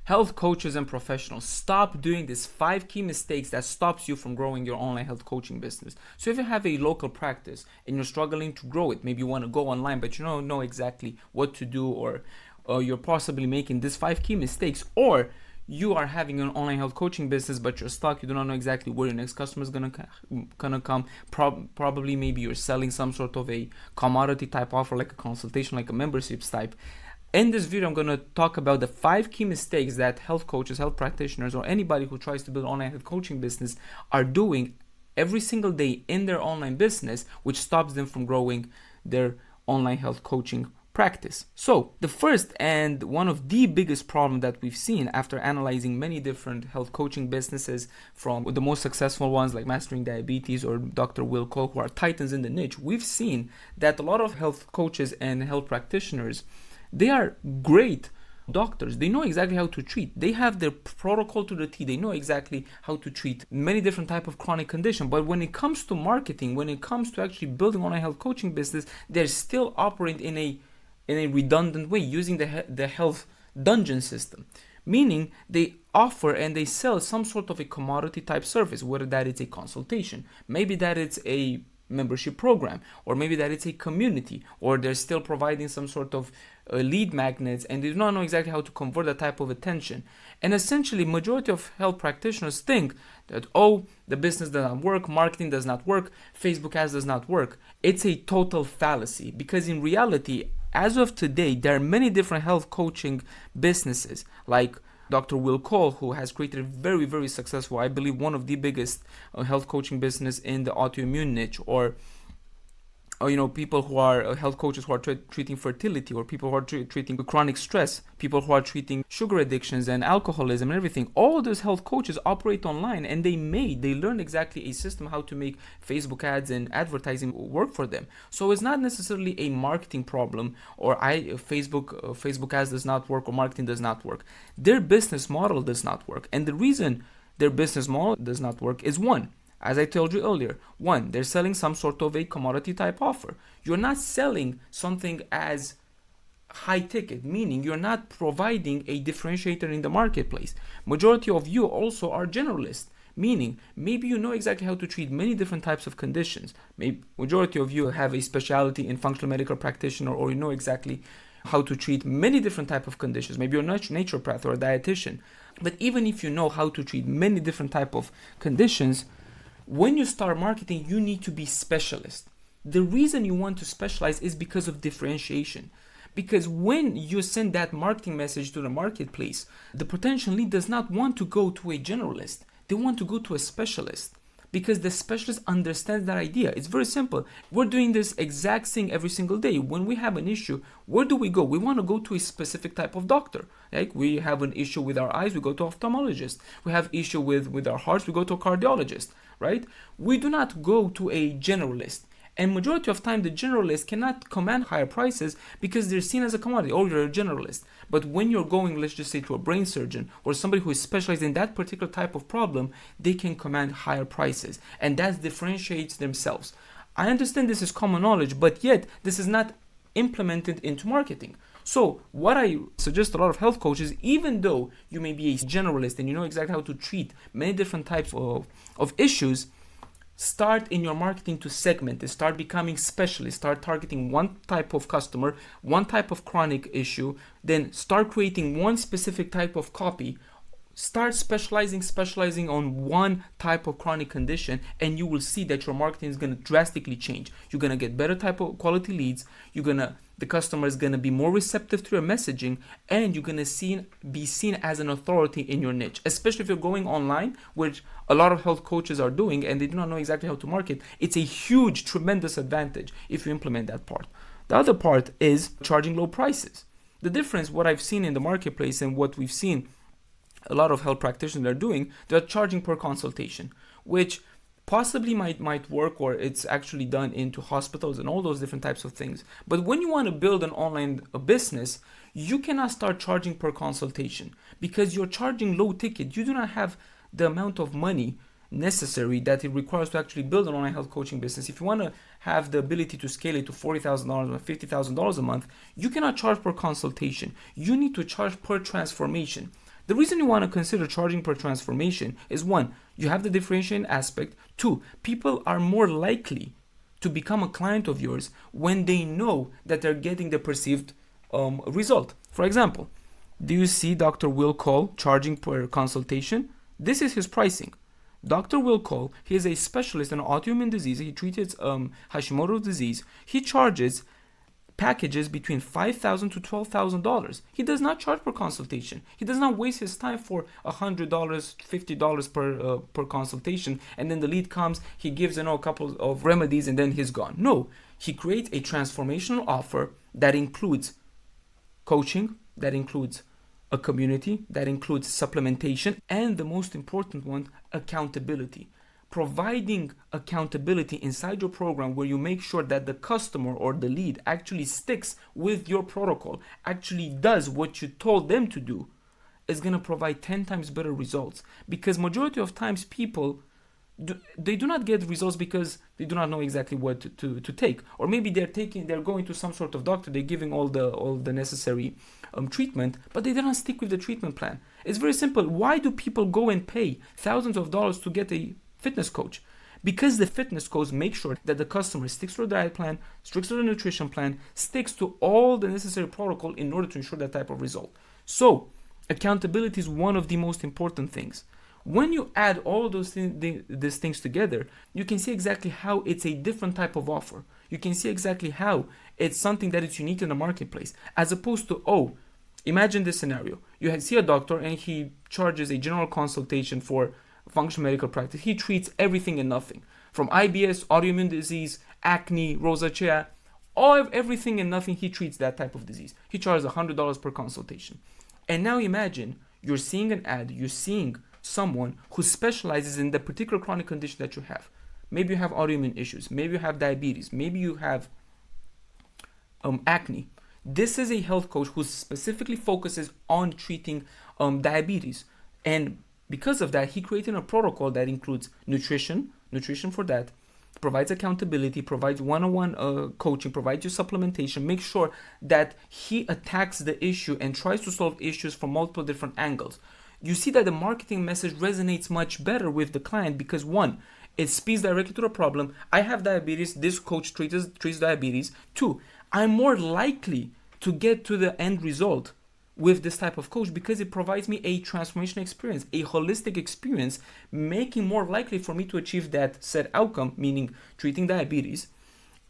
Health coaches and professionals, stop doing these 5 key mistakes that stops you from growing your online health coaching business. So if you have a local practice and you're struggling to grow it, maybe you want to go online but you don't know exactly what to do, or you're possibly making these 5 key mistakes, or you are having an online health coaching business but you're stuck, you do not know exactly where your next customer is gonna come. Probably maybe you're selling some sort of a commodity type offer, like a consultation, like a memberships type. In this video, I'm going to talk about the 5 key mistakes that health coaches, health practitioners, or anybody who tries to build an online health coaching business are doing every single day in their online business, which stops them from growing their online health coaching practice. So the first and one of the biggest problems that we've seen after analyzing many different health coaching businesses, from the most successful ones like Mastering Diabetes or Dr. Will Cole, who are titans in the niche, we've seen that a lot of health coaches and health practitioners, they are great doctors. They know exactly how to treat. They have their protocol to the T. They know exactly how to treat many different type of chronic condition. But when it comes to marketing, when it comes to actually building on a health coaching business, they're still operating in a redundant way, using the health dungeon system. Meaning they offer and they sell some sort of a commodity type service, whether that is a consultation, maybe that it's a membership program, or maybe that it's a community, or they're still providing some sort of lead magnets, and they do not know exactly how to convert that type of attention. And essentially, majority of health practitioners think that, oh, the business does not work, marketing does not work, Facebook ads does not work. It's a total fallacy, because in reality, as of today, there are many different health coaching businesses, like Dr. Will Cole, who has created a very, very successful, I believe, one of the biggest health coaching business in the autoimmune niche, or people who are health coaches who are treating fertility, or people who are treating chronic stress, people who are treating sugar addictions and alcoholism and everything. All those health coaches operate online, and they learn exactly a system how to make Facebook ads and advertising work for them. So it's not necessarily a marketing problem, or Facebook ads does not work, or marketing does not work. Their business model does not work. And the reason their business model does not work is, one, as I told you earlier, they're selling some sort of a commodity type offer. You're not selling something as high ticket, meaning you're not providing a differentiator in the marketplace. Majority of you also are generalists, meaning maybe you know exactly how to treat many different types of conditions. Maybe majority of you have a specialty in functional medical practitioner, or you know exactly how to treat many different type of conditions. Maybe you're not naturopath or a dietitian. But even if you know how to treat many different type of conditions, when you start marketing, you need to be specialist. The reason you want to specialize is because of differentiation. Because when you send that marketing message to the marketplace, the potential lead does not want to go to a generalist. They want to go to a specialist, because the specialist understands that idea. It's very simple. We're doing this exact thing every single day. When we have an issue, where do we go? We want to go to a specific type of doctor. Like, we have an issue with our eyes, we go to ophthalmologist. We have issue with our hearts, we go to a cardiologist, right? We do not go to a generalist. And majority of time, the generalist cannot command higher prices because they're seen as a commodity. Oh, you're a generalist. But when you're going, let's just say, to a brain surgeon or somebody who is specialized in that particular type of problem, they can command higher prices. And that differentiates themselves. I understand this is common knowledge, but yet this is not implemented into marketing. So what I suggest a lot of health coaches, even though you may be a generalist and you know exactly how to treat many different types of issues, start in your marketing to segment it. Start becoming specialist. Start targeting one type of customer, one type of chronic issue. Then start creating one specific type of copy. Start specializing on one type of chronic condition, and you will see that your marketing is going to drastically change. You're going to get better type of quality leads. The customer is going to be more receptive to your messaging, and you're going to be seen as an authority in your niche, especially if you're going online, which a lot of health coaches are doing, and they do not know exactly how to market. It's a huge, tremendous advantage if you implement that part. The other part is charging low prices. The difference, what I've seen in the marketplace and what we've seen a lot of health practitioners are doing, they're charging per consultation, which possibly might work, or it's actually done into hospitals and all those different types of things. But when you want to build an online business, you cannot start charging per consultation because you're charging low ticket. You do not have the amount of money necessary that it requires to actually build an online health coaching business. If you want to have the ability to scale it to $40,000 or $50,000 a month, you cannot charge per consultation. You need to charge per transformation. The reason you want to consider charging per transformation is one, you have the differentiation aspect. Two, people are more likely to become a client of yours when they know that they're getting the perceived result. For example, do you see Dr. Will Cole charging per consultation? This is his pricing. Dr. Will Cole, he is a specialist in autoimmune disease. He treated Hashimoto's disease. He charges packages between $5,000 to $12,000. He does not charge per consultation. He does not waste his time for $100, $50 per consultation, and then the lead comes, he gives a couple of remedies, and then he's gone. No, he creates a transformational offer that includes coaching, that includes a community, that includes supplementation, and the most important one, accountability. Providing accountability inside your program where you make sure that the customer or the lead actually sticks with your protocol, actually does what you told them to do, is going to provide 10 times better results. Because majority of times people, they do not get results because they do not know exactly what to take. Or maybe they're going to some sort of doctor, they're giving all the necessary treatment, but they don't stick with the treatment plan. It's very simple. Why do people go and pay thousands of dollars to get a fitness coach? Because the fitness coach makes sure that the customer sticks to the diet plan, sticks to the nutrition plan, sticks to all the necessary protocol in order to ensure that type of result. So accountability is one of the most important things. When you add all of these things together, you can see exactly how it's a different type of offer. You can see exactly how it's something that is unique in the marketplace, as opposed to, imagine this scenario. You see a doctor and he charges a general consultation for functional medical practice. He treats everything and nothing, from IBS, autoimmune disease, acne, rosacea, everything and nothing. He treats that type of disease. He charges $100 per consultation. And now imagine you're seeing an ad, you're seeing someone who specializes in the particular chronic condition that you have. Maybe you have autoimmune issues, maybe you have diabetes, maybe you have acne. This is a health coach who specifically focuses on treating diabetes, and because of that, he created a protocol that includes nutrition for that, provides accountability, provides one-on-one coaching, provides you supplementation, make sure that he attacks the issue and tries to solve issues from multiple different angles. You see that the marketing message resonates much better with the client because one, it speaks directly to the problem. I have diabetes, this coach treats diabetes. Two, I'm more likely to get to the end result with this type of coach because it provides me a transformational experience, a holistic experience, making more likely for me to achieve that said outcome, meaning treating diabetes.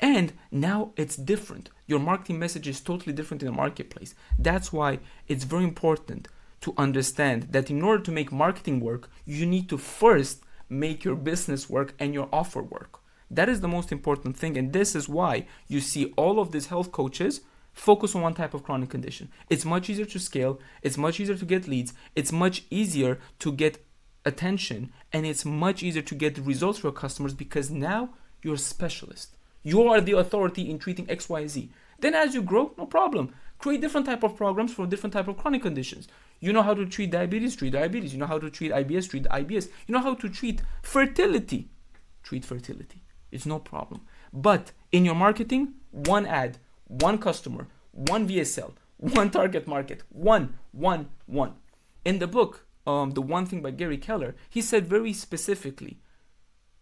And now it's different. Your marketing message is totally different in the marketplace. That's why it's very important to understand that in order to make marketing work, you need to first make your business work and your offer work. That is the most important thing, and this is why you see all of these health coaches focus on one type of chronic condition. It's much easier to scale, it's much easier to get leads, it's much easier to get attention, and it's much easier to get results for your customers because now you're a specialist. You are the authority in treating XYZ. Then as you grow, no problem. Create different type of programs for different type of chronic conditions. You know how to treat diabetes, treat diabetes. You know how to treat IBS, treat IBS. You know how to treat fertility, treat fertility. It's no problem. But in your marketing, one ad, one customer, one VSL, one target market, one. In the book, The One Thing by Gary Keller, he said very specifically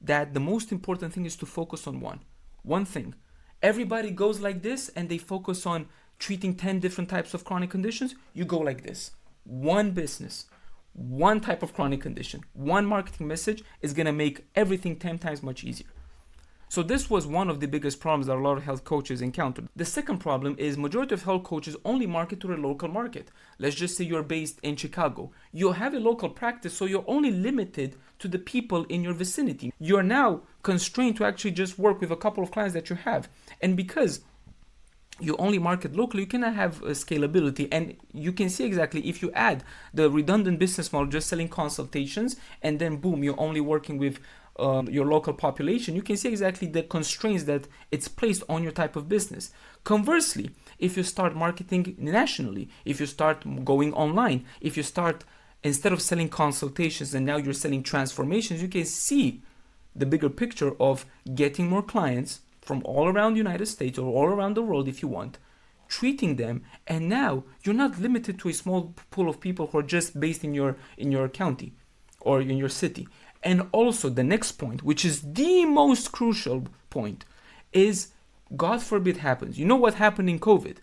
that the most important thing is to focus on one thing. Everybody goes like this and they focus on treating 10 different types of chronic conditions. You go like this. One business, one type of chronic condition, one marketing message is going to make everything 10 times much easier. So this was one of the biggest problems that a lot of health coaches encountered. The second problem is majority of health coaches only market to the local market. Let's just say you're based in Chicago. You have a local practice, so you're only limited to the people in your vicinity. You're now constrained to actually just work with a couple of clients that you have. And because you only market locally, you cannot have scalability. And you can see exactly if you add the redundant business model, just selling consultations, and then boom, you're only working with your local population, you can see exactly the constraints that it's placed on your type of business. Conversely, if you start marketing nationally, if you start going online, if you start, instead of selling consultations and now you're selling transformations, you can see the bigger picture of getting more clients from all around the United States or all around the world if you want, treating them, and now you're not limited to a small pool of people who are just based in your county or in your city. And also the next point, which is the most crucial point, is God forbid happens. You know what happened in COVID?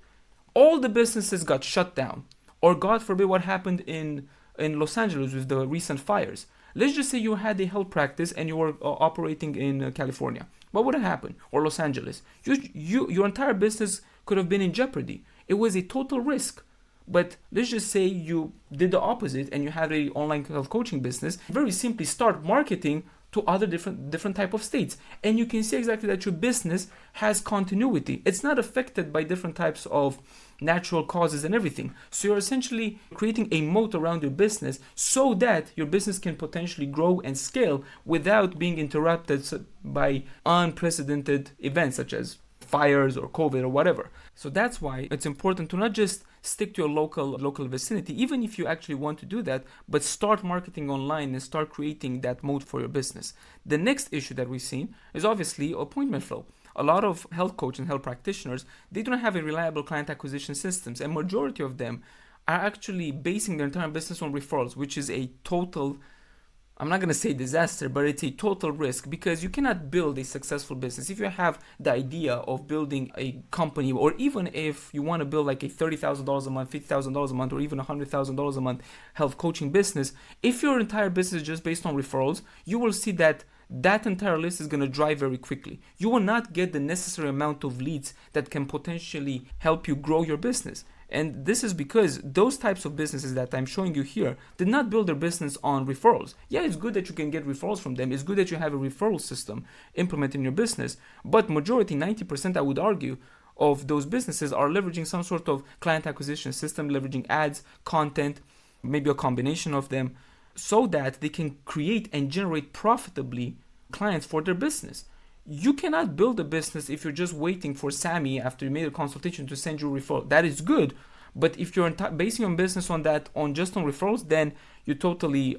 All the businesses got shut down. Or God forbid what happened in Los Angeles with the recent fires. Let's just say you had a health practice and you were operating in California. What would have happened? Or Los Angeles? Your entire business could have been in jeopardy. It was a total risk. But let's just say you did the opposite and you had an online health coaching business. Very simply start marketing to other different type of states, and you can see exactly that your business has continuity. It's not affected by different types of natural causes and everything. So you're essentially creating a moat around your business so that your business can potentially grow and scale without being interrupted by unprecedented events such as fires or COVID or whatever. So that's why it's important to not just stick to your local vicinity, even if you actually want to do that, but start marketing online and start creating that moat for your business. The next issue that we've seen is obviously appointment flow. A lot of health coaches and health practitioners, they don't have a reliable client acquisition systems, and majority of them are actually basing their entire business on referrals, which is a total, I'm not going to say disaster, but it's a total risk, because you cannot build a successful business if you have the idea of building a company, or even if you want to build like a $30,000 a month, $50,000 a month, or even $100,000 a month health coaching business. If your entire business is just based on referrals, you will see that entire list is going to dry very quickly. You will not get the necessary amount of leads that can potentially help you grow your business. And this is because those types of businesses that I'm showing you here did not build their business on referrals. Yeah, it's good that you can get referrals from them. It's good that you have a referral system implemented in your business. But majority, 90%, I would argue, of those businesses are leveraging some sort of client acquisition system, leveraging ads, content, maybe a combination of them, so that they can create and generate profitably clients for their business. You cannot build a business if you're just waiting for Sammy after you made a consultation to send you a referral. That is good, but if you're basing your business on that, on referrals, then you totally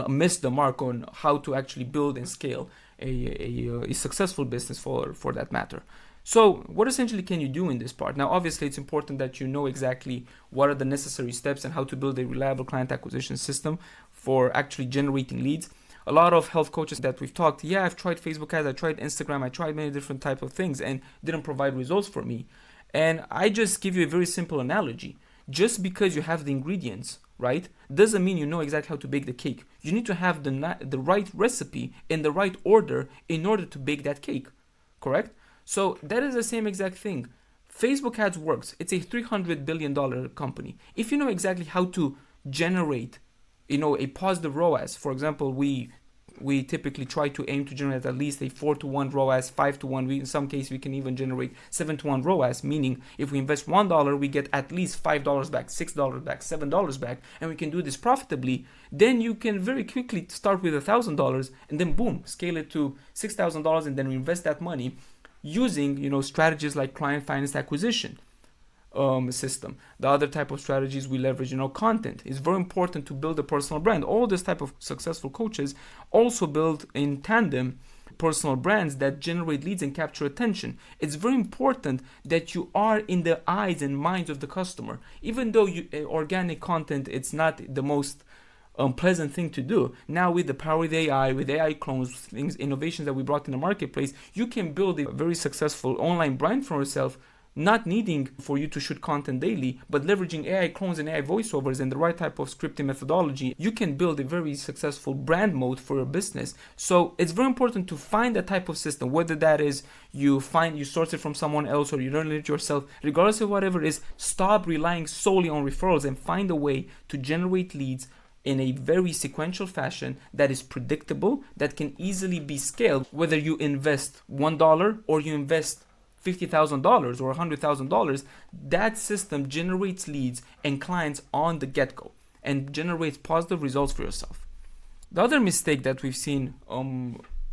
miss the mark on how to actually build and scale a successful business for that matter. So what essentially can you do in this part? Now, obviously, it's important that you know exactly what are the necessary steps and how to build a reliable client acquisition system for actually generating leads. A lot of health coaches that we've talked, yeah, I've tried Facebook ads, I tried Instagram, I tried many different type of things and didn't provide results for me. And I just give you a very simple analogy. Just because you have the ingredients, right, doesn't mean you know exactly how to bake the cake. You need to have the right recipe in the right order in order to bake that cake, correct? So that is the same exact thing. Facebook ads works. It's a $300 billion company. If you know exactly how to generate a positive ROAS. For example, we typically try to aim to generate at least a 4-to-1 ROAS, 5-to-1. In some cases, we can even generate 7-to-1 ROAS, meaning if we invest $1, we get at least $5 back, $6 back, $7 back, and we can do this profitably. Then you can very quickly start with $1,000 and then boom, scale it to $6,000 and then reinvest that money using strategies like client finance acquisition system. The other type of strategies we leverage, content. It's very important to build a personal brand. All this type of successful coaches also build in tandem personal brands that generate leads and capture attention. It's very important that you are in the eyes and minds of the customer. Even though organic content, it's not the most pleasant thing to do. Now with the power of AI, with AI clones, things, innovations that we brought in the marketplace, you can build a very successful online brand for yourself, not needing for you to shoot content daily, but leveraging AI clones and AI voiceovers and the right type of scripting methodology. You can build a very successful brand mode for your business. So it's very important to find that type of system, whether that is you source it from someone else or you learn it yourself. Regardless of whatever it is, stop relying solely on referrals and find a way to generate leads in a very sequential fashion that is predictable, that can easily be scaled, whether you invest $1 or you invest $50,000 or $100,000, that system generates leads and clients on the get-go and generates positive results for yourself. The other mistake that we've seen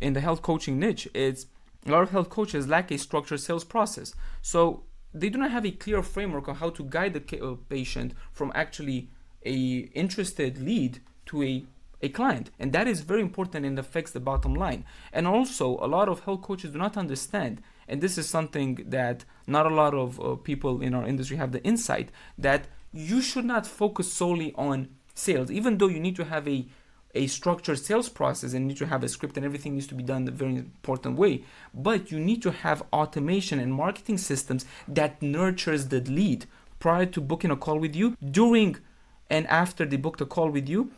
in the health coaching niche is a lot of health coaches lack a structured sales process. So they do not have a clear framework on how to guide the patient from actually a interested lead to a a client, and that is very important and affects the bottom line. And also, a lot of health coaches do not understand, and this is something that not a lot of people in our industry have the insight, that you should not focus solely on sales, even though you need to have a structured sales process and need to have a script and everything needs to be done in a very important way. But you need to have automation and marketing systems that nurtures the lead prior to booking a call with you, during and after they booked a call with you.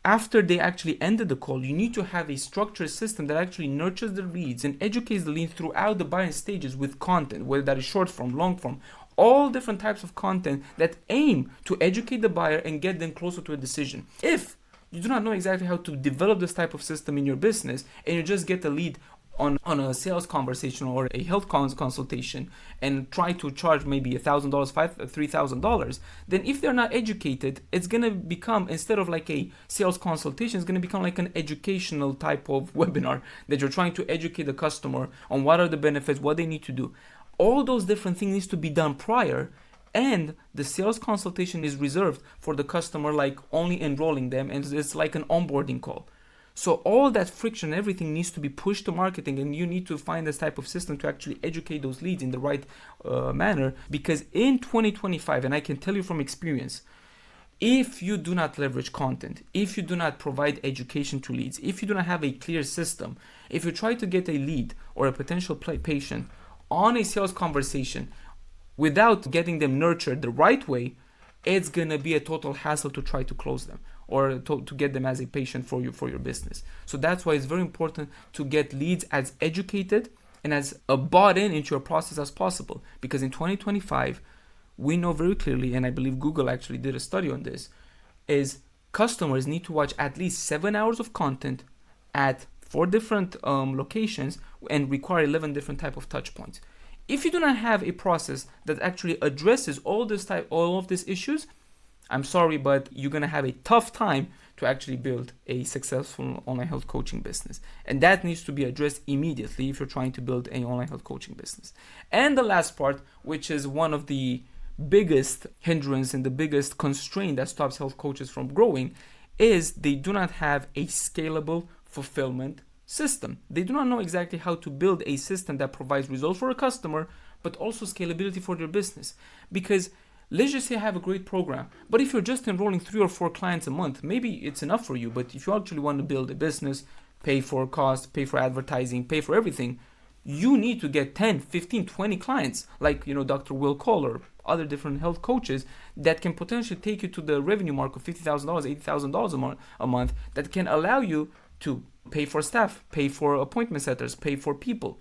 After they actually ended the call, you need to have a structured system that actually nurtures the leads and educates the leads throughout the buying stages with content, whether that is short form, long form, all different types of content that aim to educate the buyer and get them closer to a decision. If you do not know exactly how to develop this type of system in your business and you just get a lead on a sales conversation or a health consultation and try to charge maybe $1,000, $3,000, then if they're not educated, it's going to become, instead of like a sales consultation, it's going to become like an educational type of webinar that you're trying to educate the customer on what are the benefits, what they need to do. All those different things needs to be done prior, and the sales consultation is reserved for the customer, like only enrolling them, and it's like an onboarding call. So all that friction, everything needs to be pushed to marketing, and you need to find this type of system to actually educate those leads in the right manner. Because in 2025, and I can tell you from experience, if you do not leverage content, if you do not provide education to leads, if you do not have a clear system, if you try to get a lead or a potential patient on a sales conversation without getting them nurtured the right way, it's gonna be a total hassle to try to close them or to get them as a patient for your business. So that's why it's very important to get leads as educated and as bought into your process as possible. Because in 2025, we know very clearly, and I believe Google actually did a study on this, is customers need to watch at least 7 hours of content at 4 different locations and require 11 different type of touch points. If you do not have a process that actually addresses all of these issues, I'm sorry, but you're going to have a tough time to actually build a successful online health coaching business. And that needs to be addressed immediately if you're trying to build an online health coaching business. And the last part, which is one of the biggest hindrance and the biggest constraint that stops health coaches from growing, is they do not have a scalable fulfillment system. They do not know exactly how to build a system that provides results for a customer, but also scalability for their business. Because let's just say I have a great program, but if you're just enrolling 3 or 4 clients a month, maybe it's enough for you. But if you actually want to build a business, pay for cost, pay for advertising, pay for everything, you need to get 10, 15, 20 clients, like, Dr. Will Cole or other different health coaches that can potentially take you to the revenue mark of $50,000, $80,000 a month, that can allow you to pay for staff, pay for appointment setters, pay for people,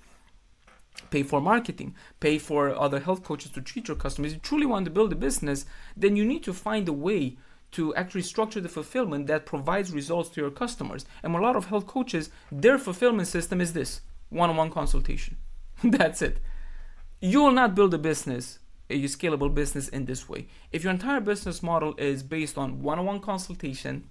pay for marketing, pay for other health coaches to treat your customers. If you truly want to build a business, then you need to find a way to actually structure the fulfillment that provides results to your customers. And a lot of health coaches, their fulfillment system is this: one-on-one consultation. That's it. You will not build a business, a scalable business, in this way. If your entire business model is based on one-on-one consultation,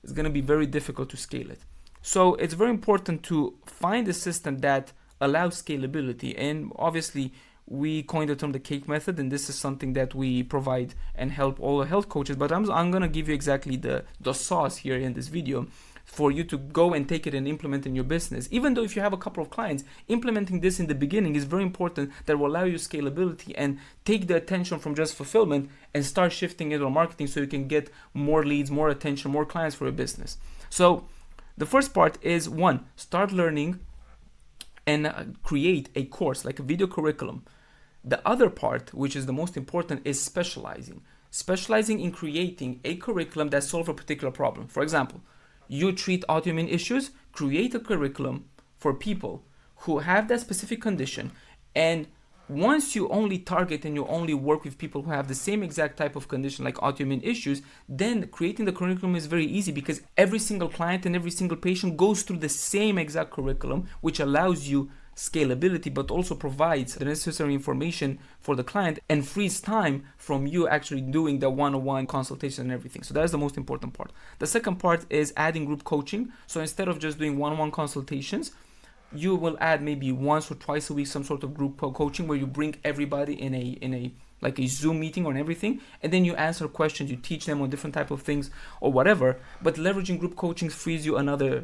it's going to be very difficult to scale it. So it's very important to find a system that allows scalability. And obviously, we coined the term the cake method, and this is something that we provide and help all the health coaches. But I'm going to give you exactly the sauce here in this video for you to go and take it and implement in your business. Even though if you have a couple of clients, implementing this in the beginning is very important. That will allow you scalability and take the attention from just fulfillment and start shifting it on marketing so you can get more leads, more attention, more clients for your business. So the first part is, 1, start learning and create a course, like a video curriculum. The other part, which is the most important, is specializing. Specializing in creating a curriculum that solves a particular problem. For example, you treat autoimmune issues, create a curriculum for people who have that specific condition. And once you only target and you only work with people who have the same exact type of condition, like autoimmune issues, then creating the curriculum is very easy, because every single client and every single patient goes through the same exact curriculum, which allows you scalability, but also provides the necessary information for the client and frees time from you actually doing the one-on-one consultation and everything. So that's the most important part. The second part is adding group coaching. So instead of just doing one-on-one consultations, you will add maybe once or twice a week some sort of group coaching where you bring everybody in a like a Zoom meeting or everything, and then you answer questions, you teach them on different type of things or whatever. But leveraging group coaching frees you another,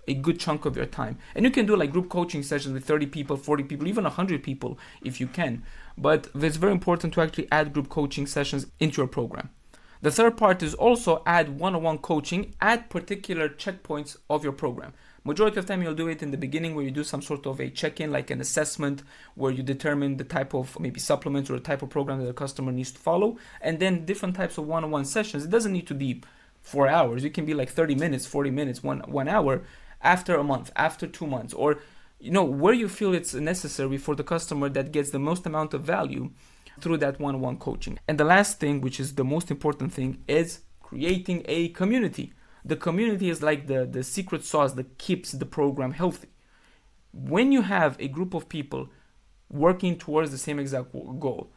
a good chunk of your time. And you can do like group coaching sessions with 30 people, 40 people, even 100 people if you can. But it's very important to actually add group coaching sessions into your program. The third part is also add one-on-one coaching at particular checkpoints of your program. Majority of the time you'll do it in the beginning, where you do some sort of a check-in, like an assessment, where you determine the type of maybe supplements or the type of program that the customer needs to follow. And then different types of one-on-one sessions. It doesn't need to be 4 hours. It can be like 30 minutes, 40 minutes, one hour after a month, after 2 months, or where you feel it's necessary for the customer that gets the most amount of value through that one-on-one coaching. And the last thing, which is the most important thing, is creating a community. The community is like the secret sauce that keeps the program healthy. When you have a group of people working towards the same exact goal,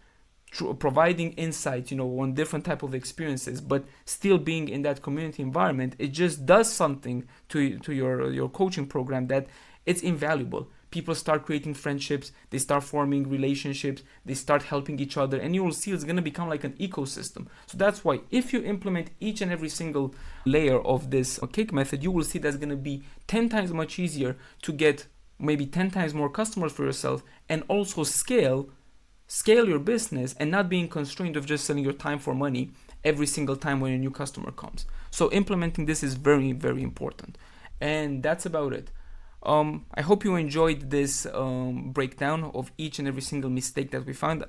providing insights, on different type of experiences, but still being in that community environment, it just does something to your coaching program that it's invaluable. People start creating friendships, they start forming relationships, they start helping each other, and you will see it's going to become like an ecosystem. So that's why if you implement each and every single layer of this cake method, you will see that's going to be 10 times much easier to get maybe 10 times more customers for yourself, and also scale your business and not being constrained of just selling your time for money every single time when a new customer comes. So implementing this is very, very important. And that's about it. I hope you enjoyed this breakdown of each and every single mistake that we found.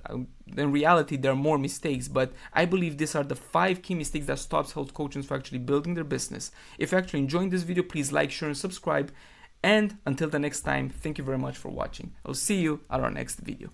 In reality, there are more mistakes, but I believe these are the 5 key mistakes that stops health coaches from actually building their business. If you're actually enjoying this video, please like, share, and subscribe. And until the next time, thank you very much for watching. I'll see you at our next video.